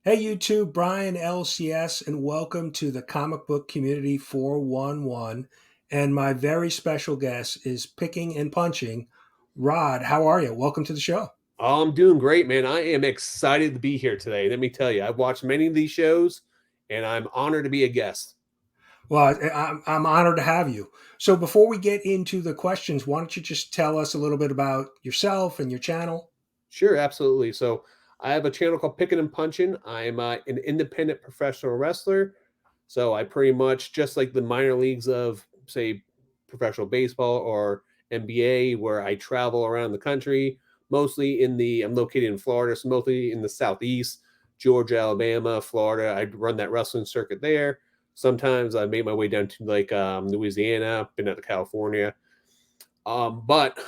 Hey, YouTube, Brian LCS, and welcome to the Comic Book Community 411. And my very special guest is Picking and Punching. Rod, how are you? Welcome to the show. Oh, I'm doing great, man. I am excited to be here today. Let me tell you, I've watched many of these shows, and I'm honored to be a guest. Well, I'm honored to have you. So, before we get into the questions, why don't you just tell us a little bit about yourself and your channel? Sure, absolutely. So, I have a channel called Picking and Punching. I'm an independent professional wrestler. So, I pretty much, just like the minor leagues of, say, professional baseball or NBA, where I travel around the country, I'm located in Florida, so mostly in the Southeast, Georgia, Alabama, Florida. I run that wrestling circuit there. Sometimes I made my way down to Louisiana, been out to California. But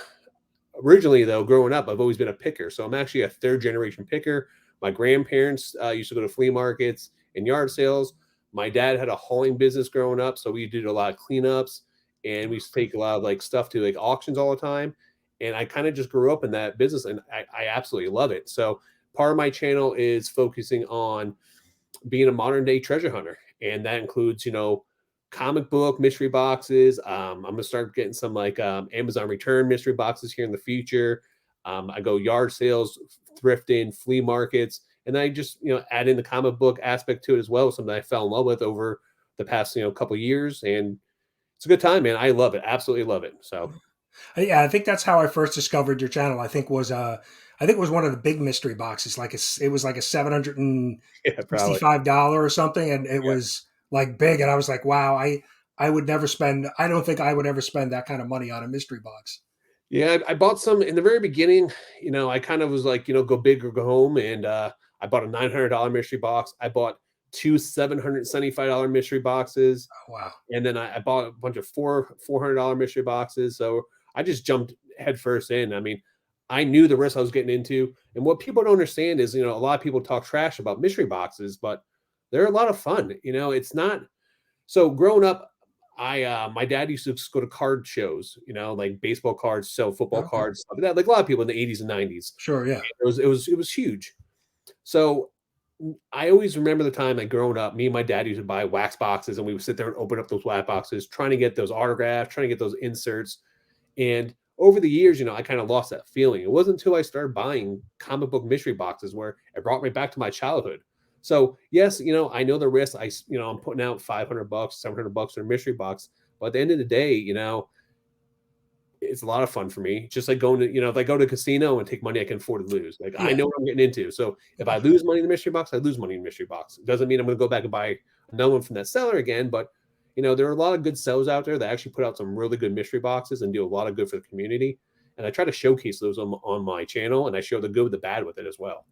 originally, though, growing up, I've always been a picker. So I'm actually a third generation picker. My grandparents used to go to flea markets and yard sales. My dad had a hauling business growing up, so we did a lot of cleanups, and we used to take a lot of stuff to auctions all the time. And I kind of just grew up in that business, and I absolutely love it. So part of my channel is focusing on being a modern day treasure hunter, and that includes comic book mystery boxes. I'm gonna start getting some Amazon return mystery boxes here in the future. I go yard sales, thrifting, flea markets, and I just add in the comic book aspect to it as well. Something I fell in love with over the past couple of years, and it's a good time, man. I love it, absolutely love it. So Yeah, I think that's how I first discovered your channel. I think it was one of the big mystery boxes. It was like a yeah, probably. $765 or something, and it Yeah. was like big. And I was like, wow, I would never spend. I don't think I would ever spend that kind of money on a mystery box. Yeah, I bought some in the very beginning. I kind of was like, go big or go home. And I bought a $900 mystery box. I bought two $775 mystery boxes. Oh, wow. And then I bought a bunch of $400 mystery boxes. So I just jumped headfirst in. I mean, I knew the risk I was getting into. And what people don't understand is, a lot of people talk trash about mystery boxes, but they're a lot of fun. It's not so growing up, I my dad used to just go to card shows, like baseball cards, sell football Okay. cards, stuff like that, like a lot of people in the 80s and 90s. Sure. Yeah. It was huge. So I always remember the time like growing up, me and my dad used to buy wax boxes and we would sit there and open up those wax boxes, trying to get those autographs, trying to get those inserts. And over the years, I kind of lost that feeling. It wasn't until I started buying comic book mystery boxes where it brought me back to my childhood. So yes, I know the risk. I'm putting out $500, $700 for a mystery box, but at the end of the day, it's a lot of fun for me. Just like going to, if I go to a casino and take money I can afford to lose, like I Yeah. know what I'm getting into. So if I lose money in the mystery box, I lose money in the mystery box. It doesn't mean I'm going to go back and buy another one from that seller again, but there are a lot of good sellers out there that actually put out some really good mystery boxes and do a lot of good for the community. And I try to showcase those on my channel, and I show the good with the bad with it as well.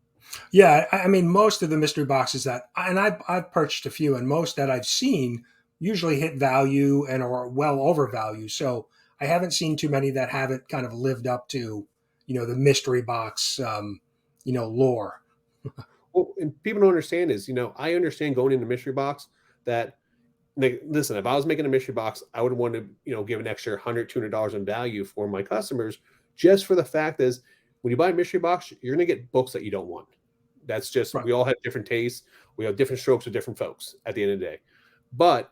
Yeah. I mean, most of the mystery boxes I've purchased a few, and most that I've seen usually hit value and are well over value. So I haven't seen too many that haven't kind of lived up to, the mystery box, lore. Well, and people don't understand is, I understand going into mystery box that, like, listen, if I was making a mystery box, I would want to, give an extra $100, $200 in value for my customers, just for the fact is when you buy a mystery box, you're going to get books that you don't want. That's just, Right. we all have different tastes. We have different strokes with different folks at the end of the day. But,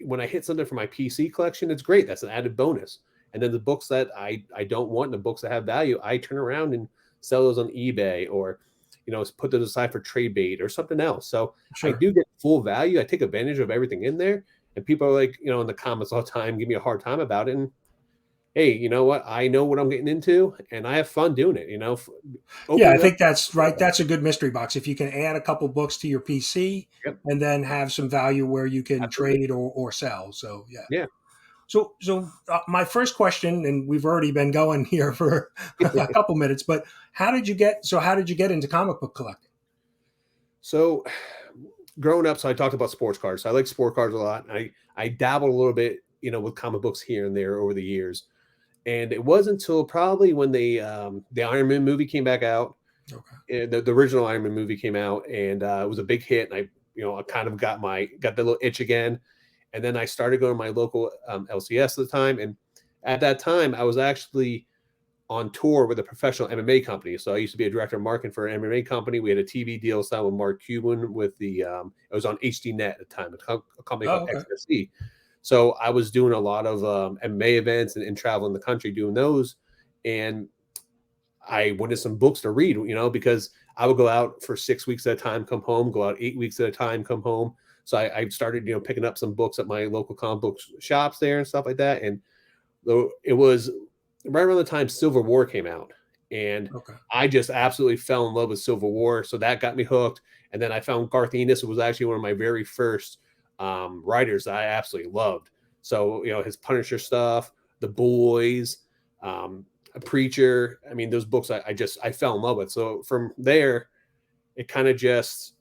when I hit something for my PC collection, it's great. That's an added bonus. And then the books that I don't want, and the books that have value, I turn around and sell those on eBay or, put those aside for trade bait or something else. So I Sure. do get full value. I take advantage of everything in there. And people are like, in the comments all the time, give me a hard time about it. And hey, you know what? I know what I'm getting into and I have fun doing it, Yeah, I opening up. think that's right. That's a good mystery box. If you can add a couple books to your PC Yep, and then have some value where you can absolutely. trade or sell. So yeah. Yeah. So my first question, and we've already been going here for a couple minutes, but how did you get into comic book collecting? So growing up, so I talked about sports cards. So I like sport cards a lot. I dabbled a little bit, with comic books here and there over the years. And it wasn't until probably when the Iron Man movie came back out, Okay. the original Iron Man movie came out, and it was a big hit. And I kind of got the little itch again, and then I started going to my local LCS at the time. And at that time, I was actually on tour with a professional MMA company. So I used to be a director of marketing for an MMA company. We had a TV deal signed with Mark Cuban with it was on HD Net at the time, a company called Oh, okay. XFC. So I was doing a lot of MMA events and traveling the country doing those. And I wanted some books to read, because I would go out for 6 weeks at a time, come home, go out 8 weeks at a time, come home. So I started, picking up some books at my local comic book shops there and stuff like that. And though it was right around the time Civil War came out, and Okay. I just absolutely fell in love with Civil War. So that got me hooked. And then I found Garth Ennis, who was actually one of my very first writers that I absolutely loved. So his Punisher stuff, The Boys, A Preacher. I mean, those books I fell in love with. So from there, it kind of just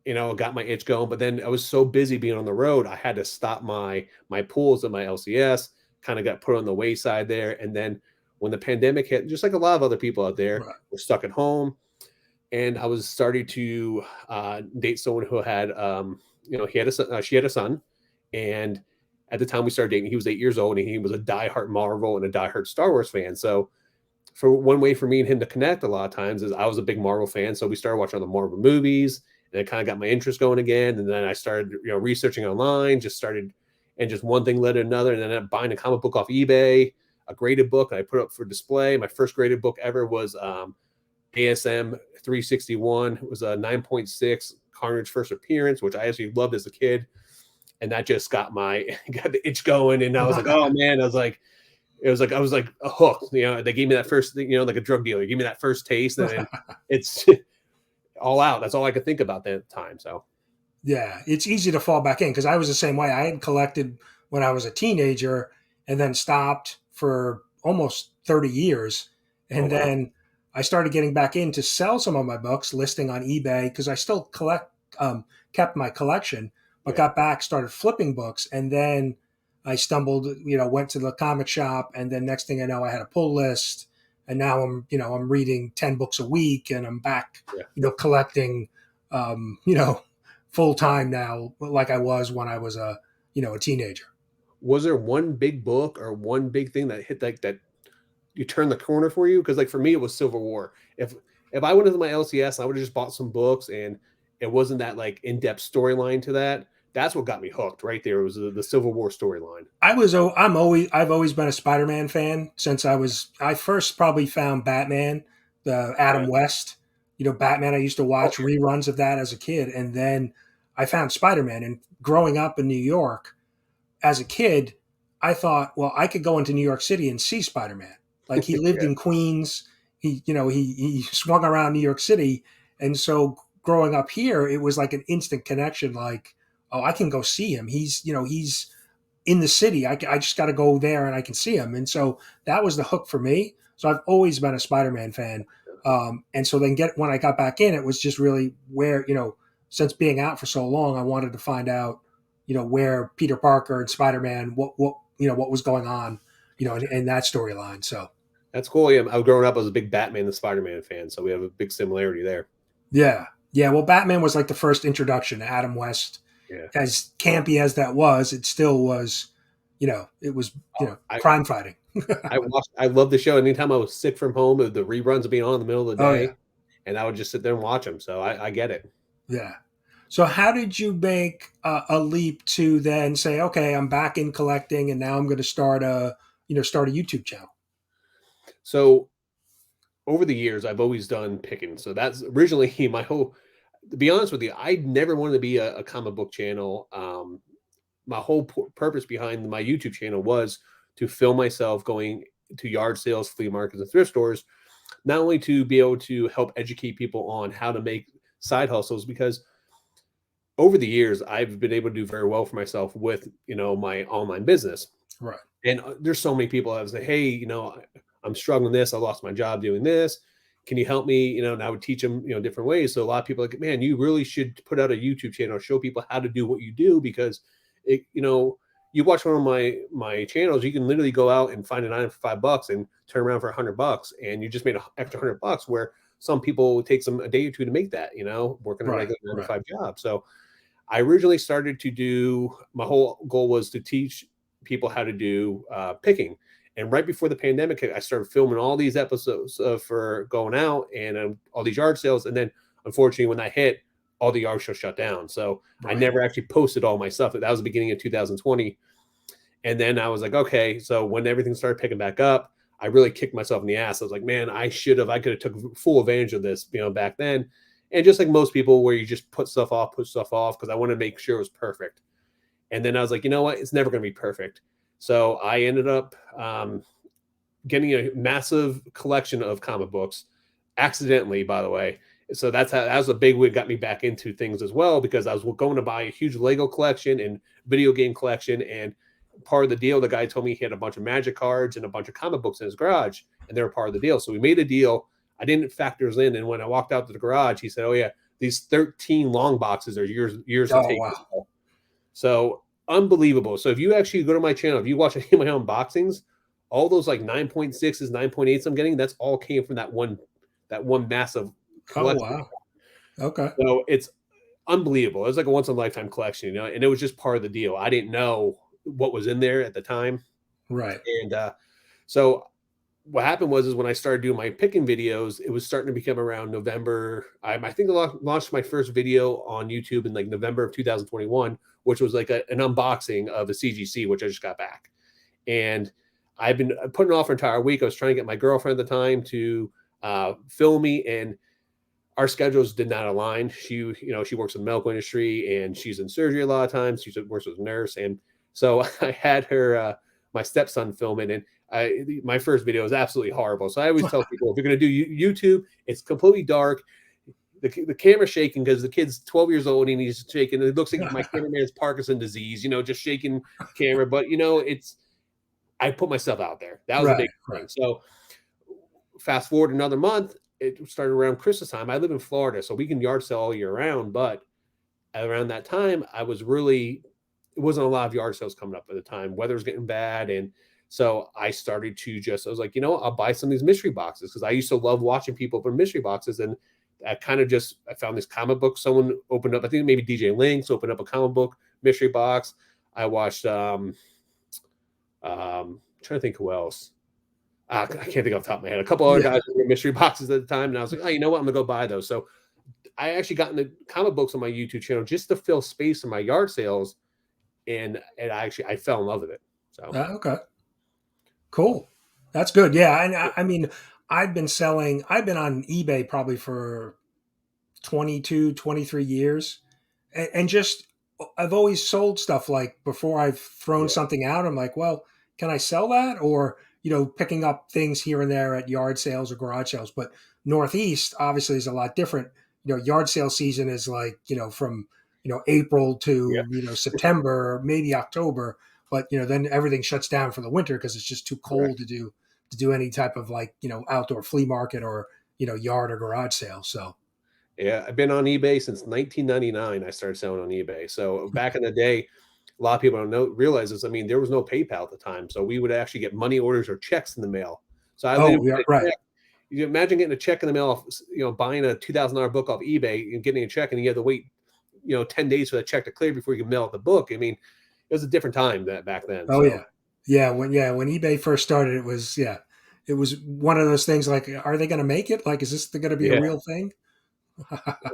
got my itch going. But then I was so busy being on the road, I had to stop my pools at my LCS. Kind of got put on the wayside there. And then when the pandemic hit, just like a lot of other people out there, Right. were stuck at home. And I was starting to date someone who had, he had she had a son, and at the time we started dating, he was 8 years old, and he was a diehard Marvel and a diehard Star Wars fan. So, for one way for me and him to connect a lot of times is I was a big Marvel fan, so we started watching all the Marvel movies, and it kind of got my interest going again. And then I started, researching online, and just one thing led to another, and then I ended up buying a comic book off eBay, a graded book, and I put it up for display. My first graded book ever was ASM 361. It was a 9.6 Carnage first appearance, which I actually loved as a kid. And that just got got the itch going. And I was like, oh man, I was like a hook. They gave me that first, like a drug dealer. Give me that first taste, and then it's all out. That's all I could think about that time. So Yeah, it's easy to fall back in because I was the same way. I had collected when I was a teenager and then stopped for almost 30 years. oh And wow. then I started getting back in to sell some of my books, listing on eBay because I still kept my collection, but Yeah. got back, started flipping books. And then I stumbled, went to the comic shop. And then next thing I know, I had a pull list. And now I'm reading 10 books a week and I'm back, Yeah. collecting, full time now, like I was when I was a teenager. Was there one big book or one big thing that hit like that you turned the corner for you? Because like for me, it was Civil War. If I went into my LCS, I would have just bought some books, and it wasn't that like in depth storyline to that. That's what got me hooked right there. It was the Civil War storyline. I've always been a Spider-Man fan since I first probably found Batman, the Adam Yeah. West, Batman. I used to watch Okay. reruns of that as a kid, and then I found Spider-Man. And growing up in New York as a kid, I thought, well, I could go into New York City and see Spider-Man. Like he lived Yeah. in Queens, he swung around New York City, and so growing up here, it was like an instant connection. Like, oh, I can go see him. He's in the city. I just got to go there and I can see him. And so that was the hook for me. So I've always been a Spider-Man fan. And so then when I got back in, it was just really where, since being out for so long, I wanted to find out, where Peter Parker and Spider-Man, what was going on, in that storyline. So That's cool. Yeah, I was growing up. I was a big Batman and Spider Man fan, so we have a big similarity there. yeah. Yeah. Well, Batman was like the first introduction to Adam West. Yeah. As campy as that was, it still was, it was, I crime fighting. I love the show. Anytime I was sick from home, the reruns would be on in the middle of the Oh yeah. day, and I would just sit there and watch them. So I get it. Yeah. So how did you make a leap to then say, okay, I'm back in collecting, and now I'm going to start a YouTube channel? So over the years, I've always done picking. So that's originally my whole. To be honest with you, I never wanted to be a comic book channel. My whole purpose behind my YouTube channel was to film myself going to yard sales, flea markets, and thrift stores, not only to be able to help educate people on how to make side hustles, because over the years I've been able to do very well for myself with my online business. Right. And there's so many people that say, hey, I'm struggling this. I lost my job doing this. Can you help me? And I would teach them, different ways. So a lot of people are like, man, you really should put out a YouTube channel, show people how to do what you do, because you watch one of my channels, you can literally go out and find an item for $5 and turn around for $100, and you just made an extra $100, where some people take them a day or two to make that, working a Right. regular nine to Right. five job. So I originally started to do, my whole goal was to teach people how to do picking. And right before the pandemic hit, I started filming all these episodes for going out and all these yard sales. And then, unfortunately, when that hit, all the yard shows shut down. So I Right. never actually posted all my stuff. That was the beginning of 2020. And then I was like, okay. So when everything started picking back up, I really kicked myself in the ass. I was like, man, I could have took full advantage of this, back then. And just like most people, where you just put stuff off, because I want to make sure it was perfect. And then I was like, you know what? It's never going to be perfect. So I ended up getting a massive collection of comic books, accidentally, by the way. So that was a big what got me back into things as well, because I was going to buy a huge Lego collection and video game collection. And part of the deal, the guy told me he had a bunch of Magic cards and a bunch of comic books in his garage, and they were part of the deal. So we made a deal. I didn't factor those in. And when I walked out to the garage, he said, oh, yeah, these 13 long boxes are yours to Oh take as wow. well. So unbelievable. So if you actually go to my channel, if you watch any of my unboxings, all those like 9.6s, 9.8s I'm getting, that's all came from that one massive Oh collection. wow. Okay. So it's unbelievable. It was like a once in a lifetime collection, and it was just part of the deal. I didn't know what was in there at the time. Right. And so what happened was is when I started doing my picking videos, it was starting to become around November. I think I launched my first video on YouTube in like November of 2021, which was like an unboxing of a CGC, which I just got back. And I've been putting it off for an entire week. I was trying to get my girlfriend at the time to film me, and our schedules did not align. She works in the medical industry, and she's in surgery a lot of times. She works as a nurse, and so I had her, my stepson, film it, and my first video is absolutely horrible. So I always tell people, if you're going to do YouTube, it's completely dark. The camera's shaking because the kid's 12 years old and he's shaking. It looks like my cameraman has Parkinson's disease, just shaking the camera. But I put myself out there. That was a Right. big thing. Right. So fast forward another month, it started around Christmas time. I live in Florida, so we can yard sell all year round. But around that time, it wasn't a lot of yard sales coming up at the time. Weather was getting bad. And so I started to I was like, I'll buy some of these mystery boxes, because I used to love watching people open mystery boxes. And I found this comic book. Someone opened up, I think maybe DJ Links opened up a comic book mystery box. I watched, trying to think who else. I can't think off the top of my head. A couple other Yeah. guys were mystery boxes at the time. And I was like, oh, you know what? I'm going to go buy those. So I actually got into comic books on my YouTube channel just to fill space in my yard sales. And I fell in love with it. So Okay. Cool. That's good. Yeah. And I mean, I've been on eBay probably for 22, 23 years. And just, I've always sold stuff like before I've thrown yeah, something out. I'm like, well, can I sell that? Or, picking up things here and there at yard sales or garage sales. But Northeast obviously is a lot different. Yard sale season is like, from, April yeah, to, September, maybe October. But, then everything shuts down for the winter because it's just too correct. cold to do any type of like, outdoor flea market or, yard or garage sale. So, Yeah, I've been on eBay since 1999. I started selling on eBay. So back in the day, a lot of people don't realize this. I mean, there was no PayPal at the time, so we would actually get money orders or checks in the mail. So I literally oh, yeah, get a right. check. You imagine getting a check in the mail, buying a $2,000 book off eBay and getting a check, and you have to wait, 10 days for that check to clear before you can mail out the book. I mean, it was a different time back then. Oh So yeah, when eBay first started, it was one of those things like, are they going to make it? Like, is this going to be a yeah, real thing?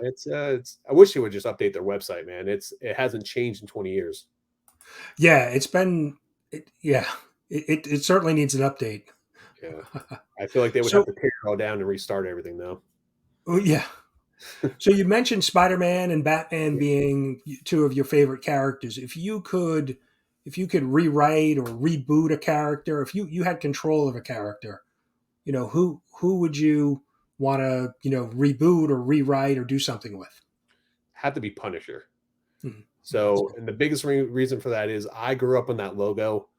it's. I wish they would just update their website, man. It hasn't changed in 20 years. Yeah, yeah, it certainly needs an update. Yeah, I feel like they would have So to tear it all down and restart everything, though. oh, yeah, so you mentioned Spider-Man and Batman being two of your favorite characters. If you could rewrite or reboot a character, if you had control of a character, who would you want to reboot or rewrite or do something with? Had to be Punisher. Mhm. That's So, good. and the biggest reason for that is I grew up on that logo.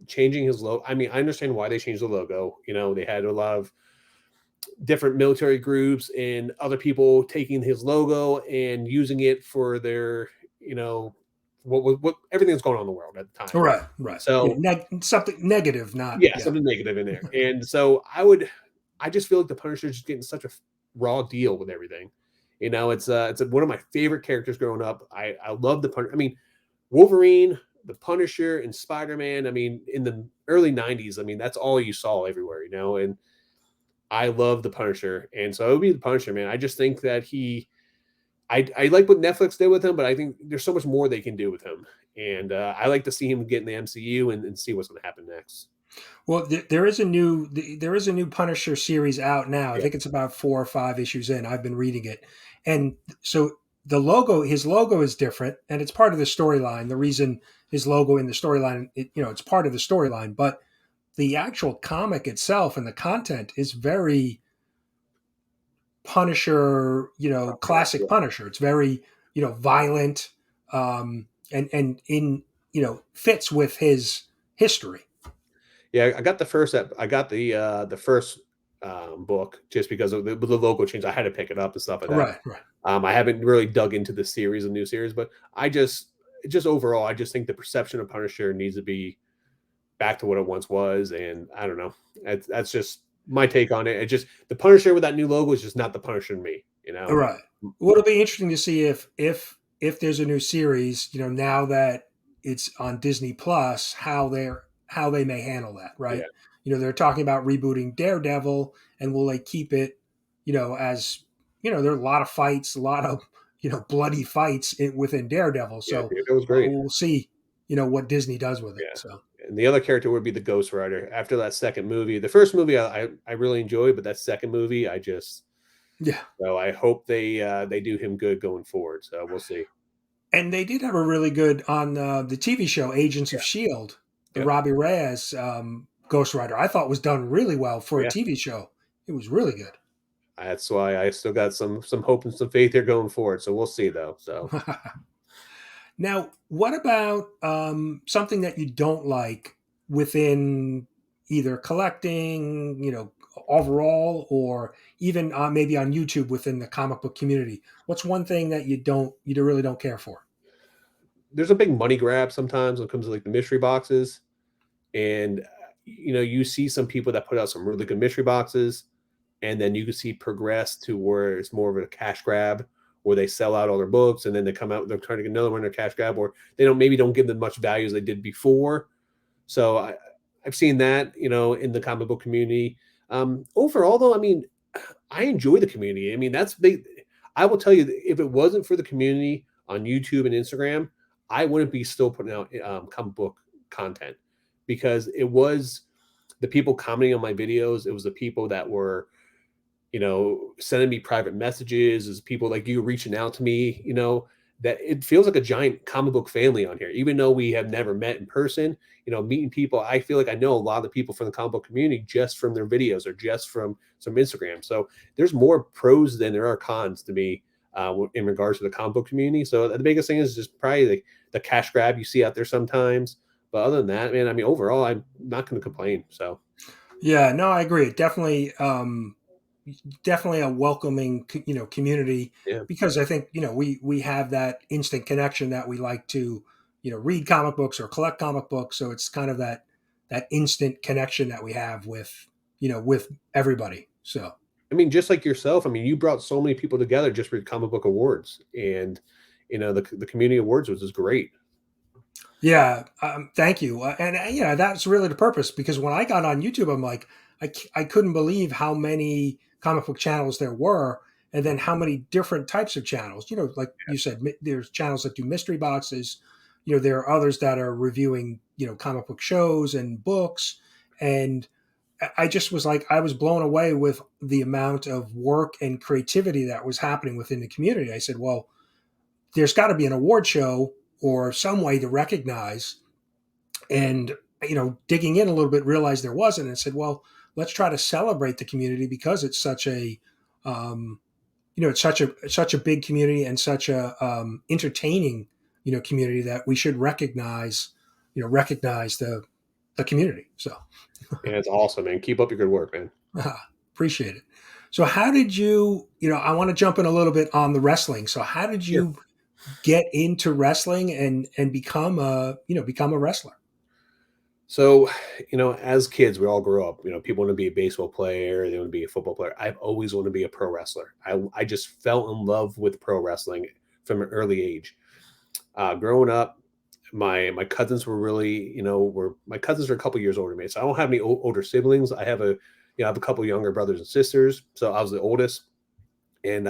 Changing his logo, I mean, I understand why they changed the logo. They had a lot of different military groups and other people taking his logo and using it for their, what everything that's going on in the world at the time. Right, right. Yeah, So, something negative, not yeah, yeah. something negative in there. And so I just feel like the Punisher is just getting such a raw deal with everything. It's one of my favorite characters growing up. I love the Punisher. I mean, Wolverine, the Punisher and Spider-Man. I mean, in the early '90s, I mean, that's all you saw everywhere, you know. And I love the Punisher, and so it would be the Punisher, man. I just think that I like what Netflix did with him, but I think there's so much more they can do with him, and I like to see him get in the MCU and see what's going to happen next. Well, there is a new Punisher series out now. I Yeah, think it's about 4 or 5 issues in. I've been reading it, and so his logo is different, and it's part of the storyline. The reason his logo in the storyline, it's part of the storyline, but the actual comic itself and the content is very Punisher, classic yeah, Punisher. It's very, violent, and in, fits with his history. yeah. I got the first. I got the first book just because of the logo change. I had to pick it up and stuff like that. Right, right. I haven't really dug into the series, the new series, but just overall, I just think the perception of Punisher needs to be back to what it once was, and I don't know. That's just my take on it. It just the Punisher with that new logo is just not the Punisher to me, you know. Right. Well, it'll be interesting to see if there's a new series, now that it's on Disney Plus, how they may handle that, Yeah, right? They're talking about rebooting Daredevil, and will they keep it, as there are a lot of fights, a lot of bloody fights within Daredevil. yeah, So it was great. we'll see, what Disney does with it. Yeah, So and the other character would be the Ghost Rider. After that second movie, the first movie I really enjoyed, but that second movie I just yeah, so I hope they do him good going forward. So we'll see. and they did have a really good on the TV show Agents of Shield. The Yep. Robbie Reyes Ghost Rider, I thought was done really well for a Yeah. TV show. It was really That's why I still got some hope and some faith here going forward. So we'll see though. So good. Now, what about something that you don't like within either collecting, overall, or even maybe on YouTube within the comic book community? What's one thing that you really don't care for? there's a big money grab sometimes when it comes to like the mystery boxes. And you know, you see some people that put out some really good mystery boxes, and then you can see progress to where it's more of a cash grab, where they sell out all their books and then they come out, they're trying to get another one in their cash grab, or they don't give them much value as they did before. So I've seen that, you know, in the comic book community. Overall, though, I mean, I enjoy the community. I mean, that's big. I will tell you, if it wasn't for the community on YouTube and Instagram, I wouldn't be still putting out comic book content, because it was the people commenting on my videos. It was the people that were, you know, sending me private messages, is people like you reaching out to me, you know, that it feels like a giant comic book family on here, even though we have never met in person. You know, meeting people, I feel like I know a lot of the people from the comic book community just from their videos or just from some Instagram. So there's more pros than there are cons to me in regards to the comic book community. So the biggest thing is just probably the cash grab you see out there sometimes. But other than that, man, I mean, overall, I'm not going to complain. So Yeah, no, I agree. Definitely a welcoming, community, yeah. because I think we have that instant connection that we like to read comic books or collect comic books. So it's kind of that instant connection that we have with everybody. So I mean, just like yourself, I mean, you brought so many people together just for comic book awards, and you know the community awards was just great. yeah, thank you. And that's really the purpose, because when I got on YouTube, I'm like, I couldn't believe how many comic book channels there were, and then how many different types of channels. Like you said, there's channels that do mystery boxes. There are others that are reviewing, comic book shows and books. And I just was like, I was blown away with the amount of work and creativity that was happening within the community. I said, well, there's got to be an award show or some way to recognize. And digging in a little bit, realized there wasn't, and said, well, let's try to celebrate the community, because it's such a it's such a big community, and such a entertaining community, that we should recognize the community. So And it's awesome, man. Keep up your good work, man. appreciate it. So how did I want to jump in a little bit on the wrestling. So how did Sure. you get into wrestling and become a wrestler? So, you know, as kids, we all grow up. You know, people want to be a baseball player, they want to be a football player. I've always wanted to be a pro wrestler. I just fell in love with pro wrestling from an early age. Growing up, my cousins were really, were my cousins are a couple years older than me, so I don't have any older siblings. I have I have a couple younger brothers and sisters, so I was the oldest. And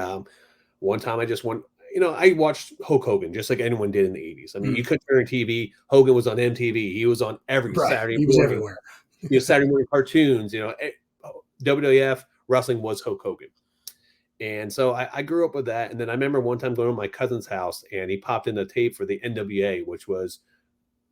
one time I just went, I watched Hulk Hogan just like anyone did in the 80s. I mean, you Mm, could turn on TV. Hogan was on MTV. He was on every right. Saturday He was morning. everywhere. Saturday morning cartoons. WWF wrestling was Hulk Hogan. And so I grew up with that. And then I remember one time going to my cousin's house and he popped in a tape for the NWA, which was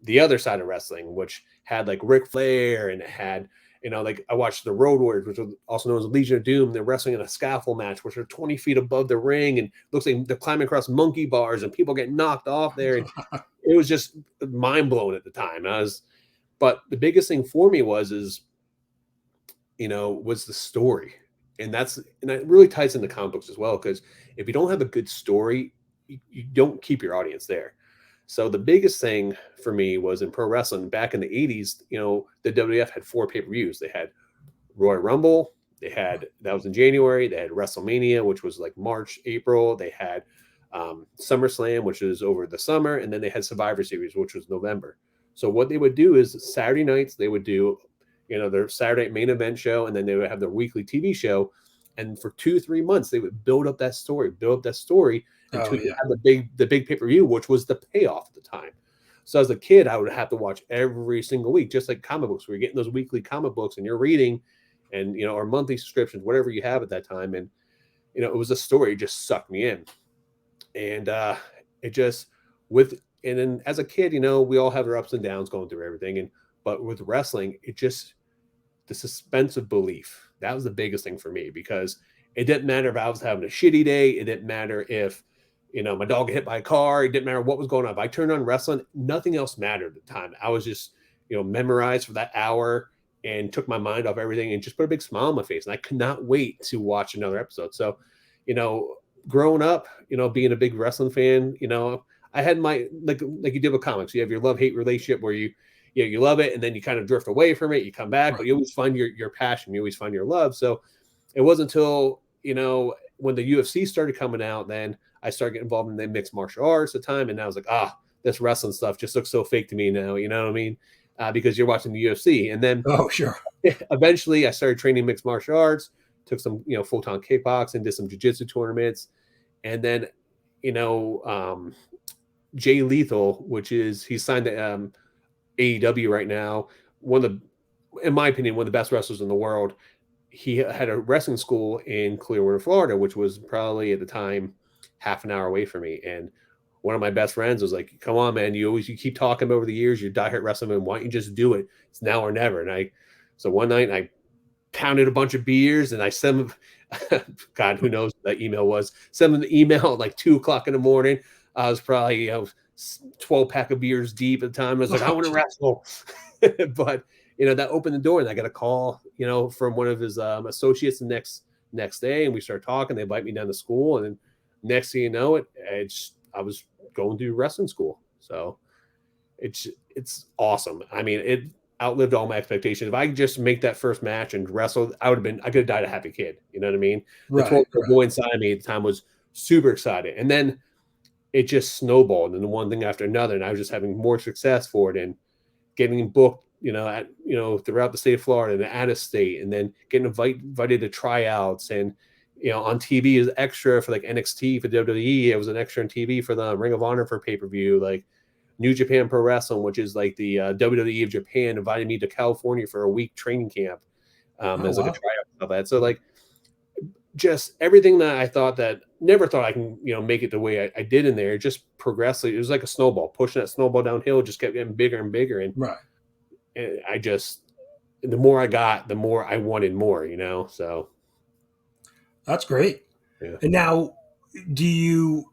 the other side of wrestling, which had like Ric Flair and it had, like I watched the Road Warriors, which was also known as Legion of Doom. They're wrestling in a scaffold match, which are 20 feet above the ring and looks like they're climbing across monkey bars and people get knocked off there. And it was just mind blowing at the time. But the biggest thing for me was the story. And that really ties into comic books as well. Because if you don't have a good story, you don't keep your audience there. So the biggest thing for me was in pro wrestling back in the 80s, the WWF had 4 pay-per-views. They had Royal Rumble, that was in January, they had WrestleMania, which was like March, April, they had SummerSlam, which was over the summer, and then they had Survivor Series, which was November. So what they would do is Saturday nights they would do, their Saturday main event show, and then they would have their weekly TV show. And for 2-3 months, they would build up that story Oh until you yeah. had the big pay-per-view, which was the payoff at the time. So as a kid, I would have to watch every single week, just like comic books. We're getting those weekly comic books and you're reading and or monthly subscriptions, whatever you have at that time. And it was a story, it just sucked me in. And it just with and then as a kid, we all have our ups and downs going through everything. But with wrestling, it just the suspense of belief. That was the biggest thing for me because it didn't matter if I was having a shitty day. It didn't matter if, my dog got hit by a car. It didn't matter what was going on. If I turned on wrestling, nothing else mattered at the time. I was just, memorized for that hour and took my mind off everything and just put a big smile on my face. And I could not wait to watch another episode. So, you know, growing up, being a big wrestling fan, I had my like you did with comics. You have your love-hate relationship where you love it and then you kind of drift away from it, you come back, Right. but you always find your passion, you always find your love. So it wasn't until, when the UFC started coming out, then I started getting involved in the mixed martial arts at the time. And I was like, this wrestling stuff just looks so fake to me now. You know what I mean? Because you're watching the UFC. And then Oh sure. eventually I started training mixed martial arts, took some, full-time kickboxing, did some jiu-jitsu tournaments. And then, you know, um, Jay Lethal, which is he's signed to AEW right now. One of the, in my opinion, one of the best wrestlers in the world. He had a wrestling school in Clearwater, Florida, which was probably at the time half an hour away from me. And one of my best friends was like, "Come on, man! You keep talking over the years. You're diehard wrestling, man. Why don't you just do it? It's now or never." So one night I pounded a bunch of beers and I sent him, God, who knows what that email was. Sent him the email at like 2 o'clock in the morning. I was probably 12 pack of beers deep at the time. I was like, I Oh, want to gee. wrestle. But that opened the door and I got a call, from one of his associates the next day. And we started talking. They invite me down to school. And then next thing you know, I was going through wrestling school. So it's awesome. I mean, it outlived all my expectations. If I could just make that first match and wrestle, I could have died a happy kid. You know what I mean? The Right. 12-year-old boy inside me at the time was super excited. And then it just snowballed and one thing after another. And I was just having more success for it and getting booked, throughout the state of Florida and out of state, and then getting invited to tryouts and, on TV as extra for like NXT for WWE. I was an extra on TV for the Ring of Honor for pay-per-view, like New Japan Pro Wrestling, which is like the WWE of Japan, invited me to California for a week training camp Oh as like a wow. tryout and stuff like that. So like just everything that I thought that never thought I can, make it the way I did in there, just progressively. It was like a snowball, pushing that snowball downhill, just kept getting bigger and bigger. Right. And the more I got, the more I wanted more. So That's great. yeah, And now, do you?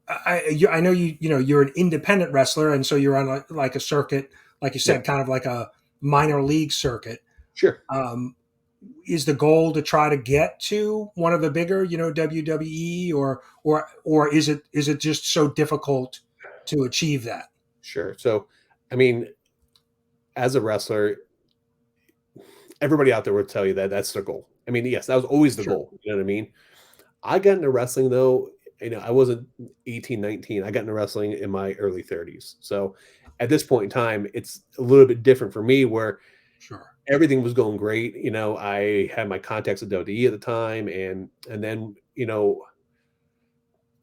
I know you're an independent wrestler, and so you're on like a circuit, like you yeah, said, kind of like a minor league circuit. sure. Um, is the goal to try to get to one of the bigger, WWE, or is it just so difficult to achieve that? Sure. So, I mean, as a wrestler, everybody out there would tell you that that's their goal. I mean, yes, that was always the Sure. goal. You know what I mean? I got into wrestling though. I wasn't 18, 19. I got into wrestling in my early 30s. So at this point in time, it's a little bit different for me where Sure. everything was going great. I had my contacts at WWE at the time, and then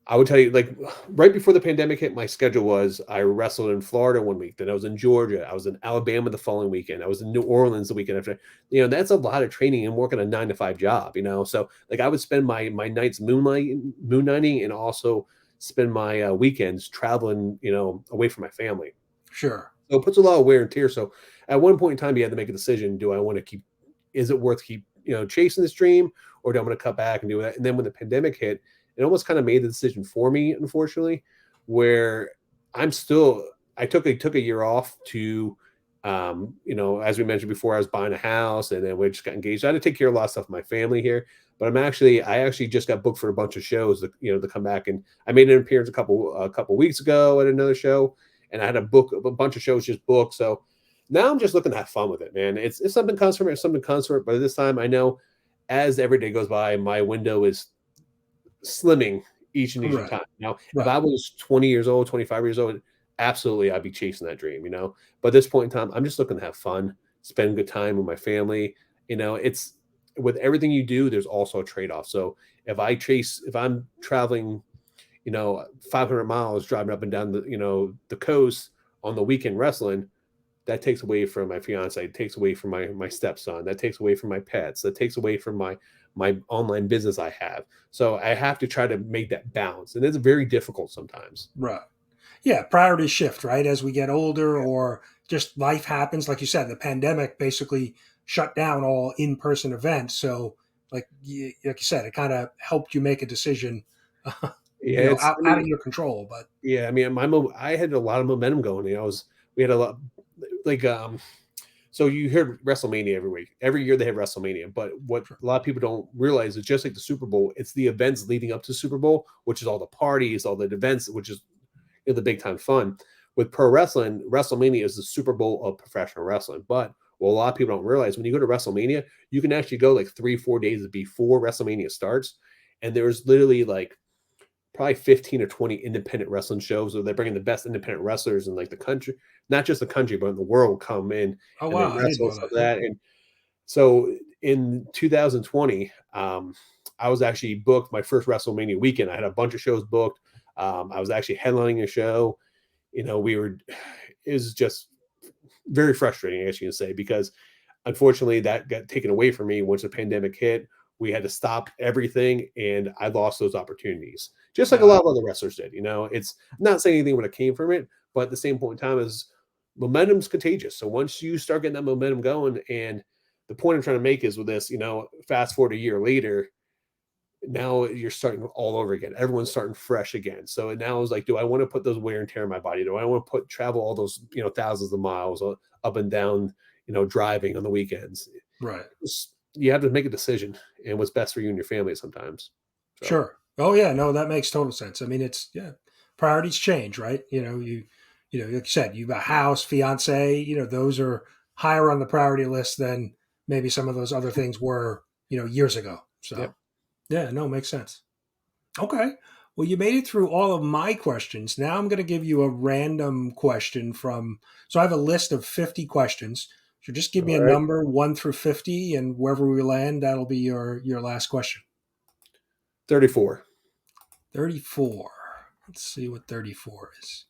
I would tell you, like, right before the pandemic hit, my schedule was I wrestled in Florida one week, then I was in Georgia, I was in Alabama the following weekend, I was in New Orleans the weekend after. That's a lot of training and working a 9 to 5 job. So like I would spend my nights moonlighting, and also spend my weekends traveling, away from my family. Sure. So it puts a lot of wear and tear. So at one point in time, you had to make a decision: do I want to keep? Is it worth keep chasing this dream, or do I want to cut back and do that? And then when the pandemic hit, it almost kind of made the decision for me, unfortunately, where I'm still. I took a year off to, as we mentioned before, I was buying a house, and then we just got engaged. I had to take care of a lot of stuff with my family here, but I actually just got booked for a bunch of shows to come back, and I made an appearance a couple weeks ago at another show, and I had a bunch of shows just booked. So now I'm just looking to have fun with it, man. It's something comes from it, something comes from it. But this time, I know as every day goes by, my window is slimming each and each Right. time. Now, if Right. I was 20 years old, 25 years old, absolutely I'd be chasing that dream. But at this point in time, I'm just looking to have fun, spend good time with my family. It's with everything you do, there's also a trade-off. So if I'm traveling, 500 miles driving up and down the coast on the weekend wrestling, that takes away from my fiance, it takes away from my stepson, that takes away from my pets, that takes away from my online business I have. So I have to try to make that balance, and it's very difficult sometimes. Right. Yeah. Priorities shift, right? As we get older or just life happens. Like you said, the pandemic basically shut down all in person events. So, like you said, it kind of helped you make a decision, Yeah, it's out, I out mean, of your control. But yeah, I mean, I had a lot of momentum going. We had a lot, like, so you hear WrestleMania every week. Every year they have WrestleMania, but what sure. a lot of people don't realize is just like the Super Bowl, it's the events leading up to Super Bowl, which is all the parties, all the events, which is the big time fun. With pro wrestling, WrestleMania is the Super Bowl of professional wrestling. But what a lot of people don't realize, when you go to WrestleMania, you can actually go like 3, 4 days before WrestleMania starts, and there's literally like probably 15 or 20 independent wrestling shows where they're bringing the best independent wrestlers in like the country, not just the country, but in the world, come in Oh and they wow, I didn't wrestle and know stuff that. like that. Okay. And so in 2020, I was actually booked my first WrestleMania weekend. I had a bunch of shows booked. I was actually headlining a show. We were, it was just very frustrating, I guess you can say, because unfortunately that got taken away from me once the pandemic hit. We had to stop everything, and I lost those opportunities, just like a Wow. lot of other wrestlers did. It's not saying anything when it came from it, but at the same point in time, is momentum's contagious. So once you start getting that momentum going, and the point I'm trying to make is with this, fast forward a year later, now you're starting all over again. Everyone's starting fresh again. So now it's like, do I want to put those wear and tear in my body? Do I want to travel all those, thousands of miles up and down, driving on the weekends? Right. You have to make a decision and what's best for you and your family sometimes. So, Sure. Oh yeah, no, that makes total sense. I mean, it's yeah, priorities change, right? Like you said, you've a house, fiance, those are higher on the priority list than maybe some of those other things were, years ago. yep. So yeah, no, makes sense. Okay. Well, you made it through all of my questions. Now I'm going to give you a random question so I have a list of 50 questions. So just give me All a right. number 1 through 50, and wherever we land, that'll be your last question. 34. 34. Let's see what 34 is.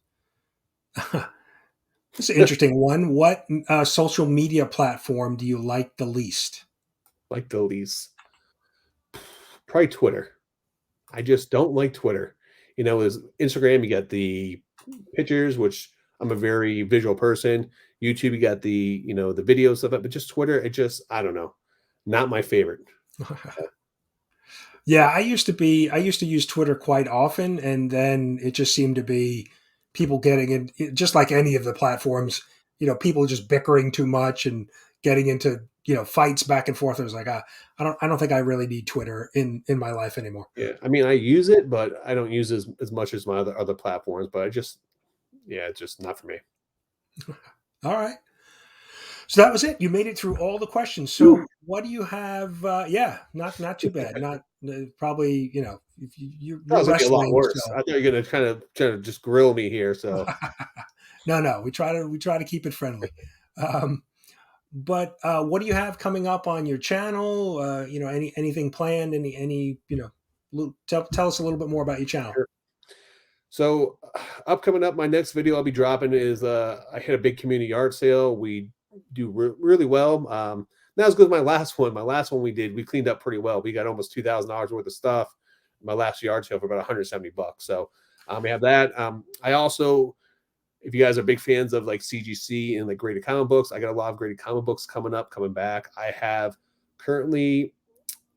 This is an interesting one. What social media platform do you like the least? Like the least. Probably Twitter. I just don't like Twitter. Is Instagram, you got the pictures, which I'm a very visual person. YouTube, you got the video stuff, but just Twitter, I don't know. Not my favorite. Yeah, I used to use Twitter quite often, and then it just seemed to be people getting in, just like any of the platforms, people just bickering too much and getting into, fights back and forth. I was like, I don't think I really need Twitter in my life anymore. Yeah. I mean, I use it, but I don't use it as much as my other platforms, but yeah, it's just not for me. All right. So that was it. You made it through all the questions. Whew. So what do you have? Yeah, not too bad. Not probably if That you're was gonna be a lot wrestling, worse. so I thought you were gonna kind of just grill me here. So no, we try to keep it friendly. Um, but what do you have coming up on your channel? Anything planned? Any tell us a little bit more about your channel. sure. So upcoming up, my next video I'll be dropping is I hit a big community yard sale. We do really well. Not as good as my last one. My last one we cleaned up pretty well. We got almost $2,000 worth of stuff. My last yard sale for about 170 bucks. So we have that. I also, if you guys are big fans of like CGC and like graded comic books, I got a lot of graded comic books coming back. I have currently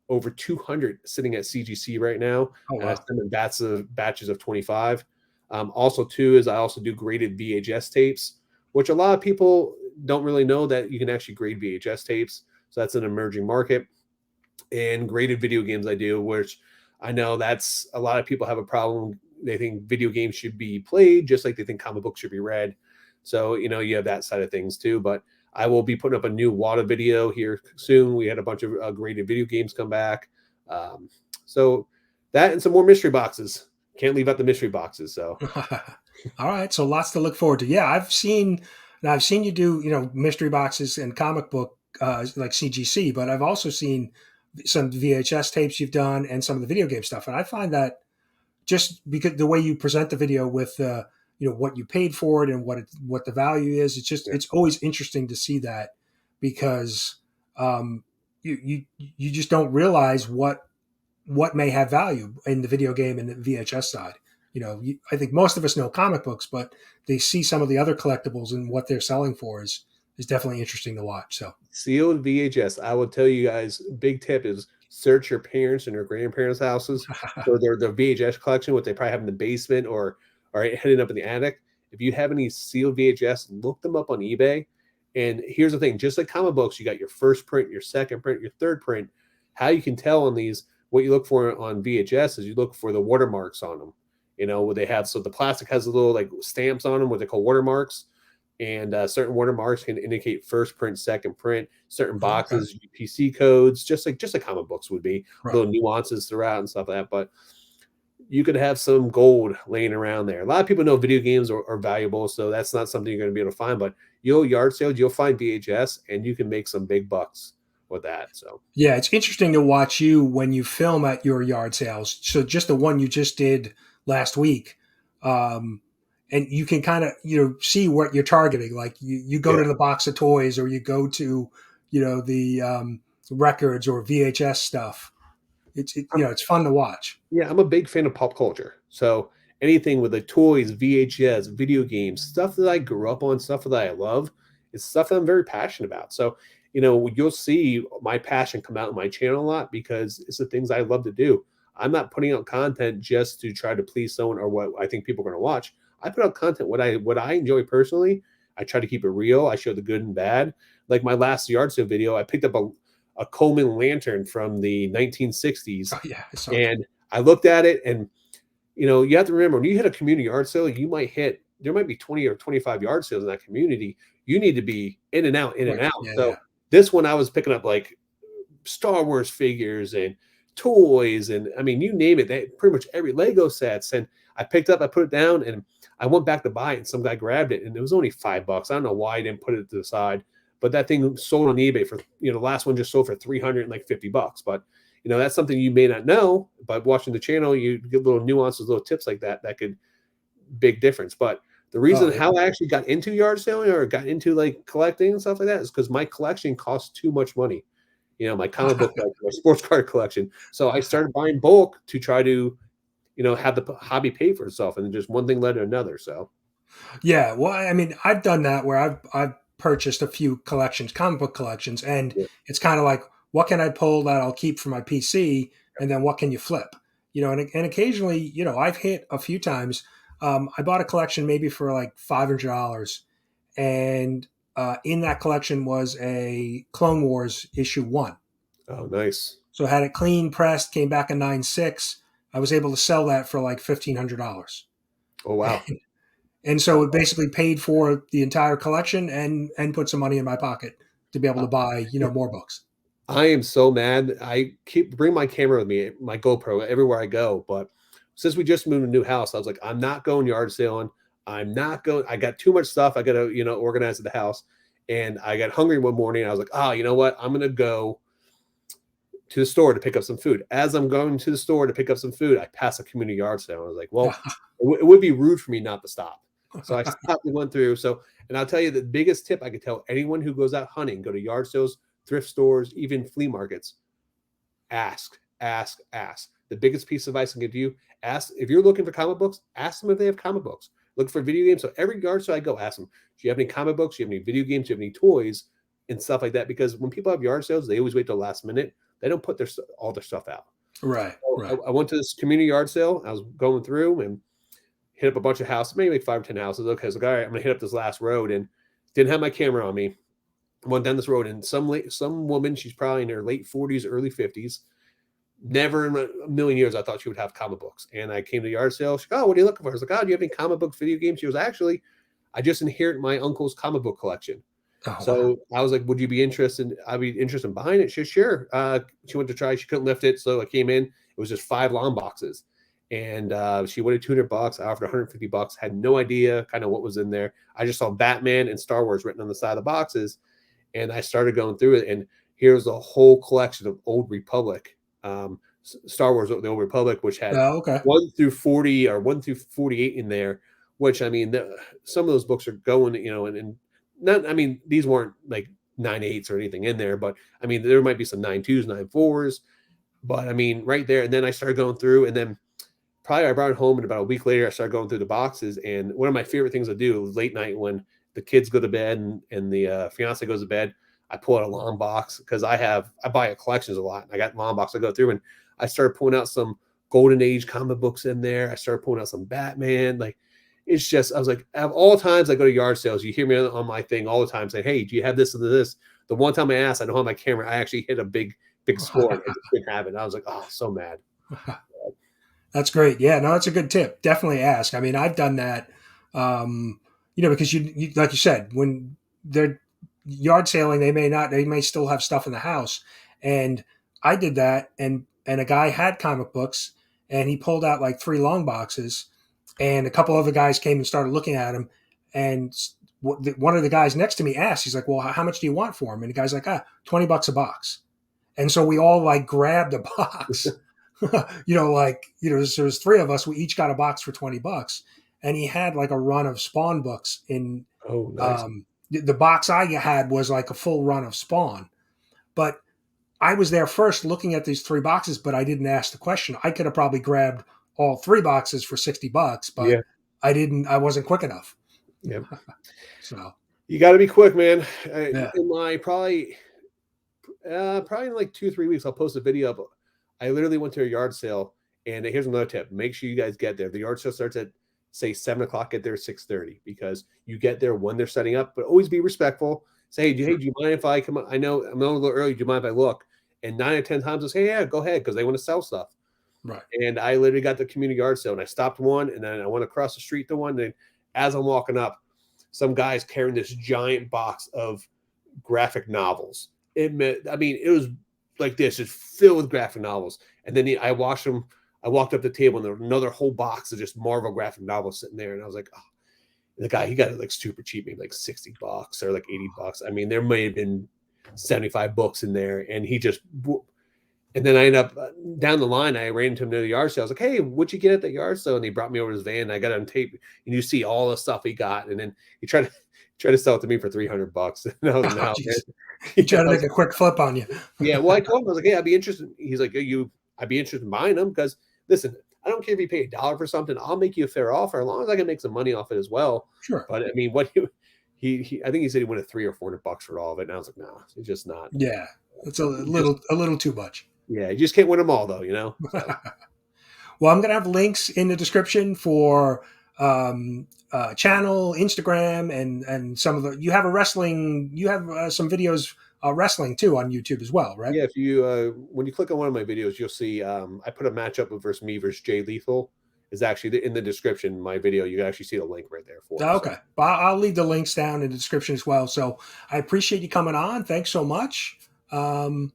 over 200 sitting at CGC right now, Oh and I wow. send them batches of 25. Also, too, is I also do graded VHS tapes, which a lot of people don't really know that you can actually grade VHS tapes. So that's an emerging market. And graded video games I do, which I know that's a lot of people have a problem. They think video games should be played just like they think comic books should be read. So, you have that side of things too. But I will be putting up a new WADA video here soon. We had a bunch of graded video games come back. Um, so that and some more mystery boxes. Can't leave out the mystery boxes. So All right, so lots to look forward to. Yeah, I've seen you do mystery boxes and comic book like CGC, but I've also seen some VHS tapes you've done and some of the video game stuff, and I find that just because the way you present the video with what you paid for it and what the value is, yeah. it's always interesting to see that because um, you just don't realize what may have value in the video game and the VHS side. I think most of us know comic books, but they see some of the other collectibles and what they're selling for is definitely interesting to watch. So, Sealed VHS. I will tell you guys, big tip is search your parents and your grandparents' houses for their VHS collection, what they probably have in the basement or hidden up in the attic. If you have any sealed VHS, look them up on eBay. And here's the thing, just like comic books, you got your first print, your second print, your third print. How you can tell on these, what you look for on VHS is you look for the watermarks on them. What they have. So the plastic has a little like stamps on them, what they call watermarks, and certain watermarks can indicate first print, second print. Certain okay, boxes, UPC codes, just like comic books would be, right. little nuances throughout and stuff like that. But you could have some gold laying around there. A lot of people know video games are valuable, so that's not something you're going to be able to find. But you'll yard sales, you'll find VHS, and you can make some big bucks with that. So Yeah, it's interesting to watch you when you film at your yard sales. So just the one you just did last week, um, and you can kind of see what you're targeting. Like you go yeah, to the box of toys, or you go to the records or VHS stuff. It's fun to watch. Yeah, I'm a big fan of pop culture. So anything with the toys, VHS, video games, stuff that I grew up on, stuff that I love, is stuff that I'm very passionate about. So, you'll see my passion come out in my channel a lot because it's the things I love to do. I'm not putting out content just to try to please someone or what I think people are going to watch. I put out content what I enjoy personally. I try to keep it real. I show the good and bad. Like my last yard sale video, I picked up a Coleman lantern from the 1960s Oh yeah, I saw that. and I looked at it, and you have to remember when you hit a community yard sale, there might be 20 or 25 yard sales in that community. You need to be in and out, in and Right. out. Yeah, So yeah. this one, I was picking up like Star Wars figures and toys, and I mean, you name it. They pretty much every Lego sets. And I put it down, and I went back to buy it, and some guy grabbed it, and it was only $5. I don't know why I didn't put it to the side, but that thing sold on eBay for the last one just sold for 350 bucks. But that's something you may not know, but watching the channel, you get little nuances, little tips like that could big difference. But the Oh reason yeah. how I actually got into yard selling or got into like collecting and stuff like that is because my collection costs too much money. My comic book collection, my sports card collection. So I started buying bulk to try to, have the hobby pay for itself, and just one thing led to another. So Yeah, well, I mean, I've done that where I've purchased a few collections, comic book collections, and yeah. it's kind of like, what can I pull that I'll keep for my PC, and then what can you flip? And occasionally, I've hit a few times. I bought a collection maybe for like $500, and in that collection was a Clone Wars issue 1. Oh, nice. So I had it clean pressed, came back a 9.6. I was able to sell that for like $1,500. Oh, wow. And so it basically paid for the entire collection and put some money in my pocket to be able to buy more books. I am so mad. I keep bring my camera with me, my GoPro everywhere I go. But since we just moved to a new house, I was like, I'm not going yard sailing. I'm not going. I got too much stuff. I got to, organize the house. And I got hungry one morning. I was like, oh, you know what? I'm gonna go to the store to pick up some food. As I'm going to the store to pick up some food, I pass a community yard sale. I was like, well, it would be rude for me not to stop. So I stopped and went through. So, and I'll tell you the biggest tip I could tell anyone who goes out hunting, go to yard sales, thrift stores, even flea markets, ask, ask, ask. The biggest piece of advice I can give you, ask if you're looking for comic books, ask them if they have comic books. Look for video games. So every yard sale I go, ask them, do you have any comic books? Do you have any video games? Do you have any toys and stuff like that? Because when people have yard sales, they always wait till the last minute. They don't put all their stuff out. Right, So right. I went to this community yard sale. I was going through and hit up a bunch of houses, maybe like 5 or 10 houses. Okay, so all right, I'm gonna hit up this last road and didn't have my camera on me. Went down this road and some woman, she's probably in her late 40s, early 50s. Never in a million years I thought she would have comic books. And I came to the yard sale. She goes, oh, what are you looking for? I was like, oh, do you have any comic books, video games? She was actually, I just inherited my uncle's comic book collection. Oh wow. So I was like, would you be interested? I'd be interested in buying it. She said, sure. She went to try. She couldn't lift it. So I came in. It was just 5 long boxes. And she wanted $200. I offered $150. Had no idea kind of what was in there. I just saw Batman and Star Wars written on the side of the boxes. And I started going through it. And here's a whole collection of Old Republic, Star Wars, the Old Republic, which had Oh, okay. 1 through 40 or 1 through 48 in there, which I mean, some of those books are going, and not, I mean, these weren't like 9.8s or anything in there, but I mean, there might be some 9.2s, 9.4s, but I mean, right there. And then I started going through, and then probably I brought it home, and about a week later, I started going through the boxes. And one of my favorite things to do late night when the kids go to bed and the fiance goes to bed, I pull out a long box because I buy collections a lot. And I got long box. I go through and I started pulling out some Golden Age comic books in there. I started pulling out some Batman. Like, it's just, I was like, of all times I go to yard sales, you hear me on my thing all the time saying, hey, do you have this and this? The one time I asked, I don't have my camera, I actually hit a big score and I just didn't have it. And I was like, oh, so mad. That's great. Yeah, no, that's a good tip. Definitely ask. I mean, I've done that. Because you like you said, when they're yard sailing, they may still have stuff in the house. And I did that, and a guy had comic books, and he pulled out like 3 long boxes, and a couple other guys came and started looking at him, and one of the guys next to me asked, he's like, "Well, how much do you want for him?" And the guy's like, $20 a box. And so we all like grabbed a box. So there's 3 of us. We each got a box for $20, and he had like a run of Spawn books. In Oh, nice. the box I had was like a full run of Spawn, but I was there first looking at these 3 boxes, but I didn't ask the question. I could have probably grabbed all 3 boxes for $60, but Yeah. I didn't. I wasn't quick enough. Yeah. So You got to be quick, man. yeah, In my probably in like 2 3 weeks, I'll post a video of. I literally went to a yard sale, and here's another tip: make sure you guys get there. The yard sale starts at say 7 o'clock. Get there at 6:30 because you get there when they're setting up. But always be respectful. Say, hey, do you mind if I come? I know I'm a little early. Do you mind if I look? And 9 or 10 times, I'll say, yeah, go ahead, because they want to sell stuff. right. And I literally got the community yard sale, and I stopped one, and then I went across the street to one. And as I'm walking up, some guy's carrying this giant box of graphic novels. I mean, it was like this, just filled with graphic novels. And then I watched them. I walked up the table, and there was another whole box of just Marvel graphic novels sitting there. And I was like, oh. The guy, he got it like super cheap, maybe like $60 or like $80. I mean, there may have been 75 books in there, and he just. And then I ended up down the line. I ran into him near the yard sale. I was like, "Hey, what'd you get at the yard sale?" And he brought me over his van. And I got it on tape, and you see all the stuff he got. And then he tried to sell it to me for $300. And I was Oh, now, geez. You yeah, try to make a quick flip on you. yeah. Well, I told him, I was like, "Hey, I'd be interested." He's like, I'd be interested in buying them because listen, I don't care if you pay $1 for something. I'll make you a fair offer as long as I can make some money off it as well. Sure. But I mean, what I think he said he wanted $300 or $400 for all of it. And I was like, no, it's just not. Yeah, it's a Just little too much. yeah, you just can't win them all, though, So Well, I'm going to have links in the description for channel, Instagram, and some of the. You have a wrestling. You have some videos wrestling too on YouTube as well, right? yeah, if you when you click on one of my videos, you'll see I put a matchup of versus me versus Jay Lethal. Is actually in the description. My video, you can actually see the link right there for it. So Okay, but I'll leave the links down in the description as well. So I appreciate you coming on. Thanks so much. Um,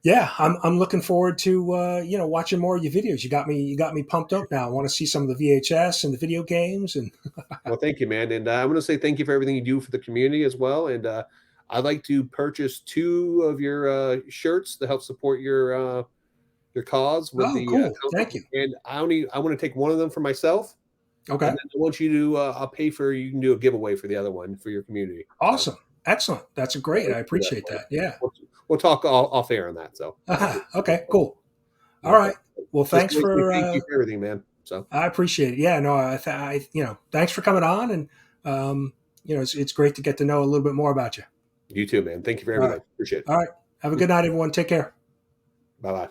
Yeah, I'm looking forward to watching more of your videos. You got me pumped up now. I want to see some of the VHS and the video games and Well, thank you, man. And I want to say thank you for everything you do for the community as well. And I'd like to purchase two of your shirts to help support your cause with oh, the cool. Thank company. you. And I want to take one of them for myself, and Okay. then I want you to I'll pay for you can do a giveaway for the other one for your community. So Awesome. Excellent. That's yeah, great. we I can do that appreciate for you. that. Yeah. We'll talk off air on that. So Okay, cool. All okay. right. Well, Just thanks want to say for thank you for everything, man. So I appreciate it. Yeah, no, thanks for coming on and it's great to get to know a little bit more about you. you too, man. Thank you for All right. everything. Appreciate it. All right. Have a good night everyone. Take care. Bye bye.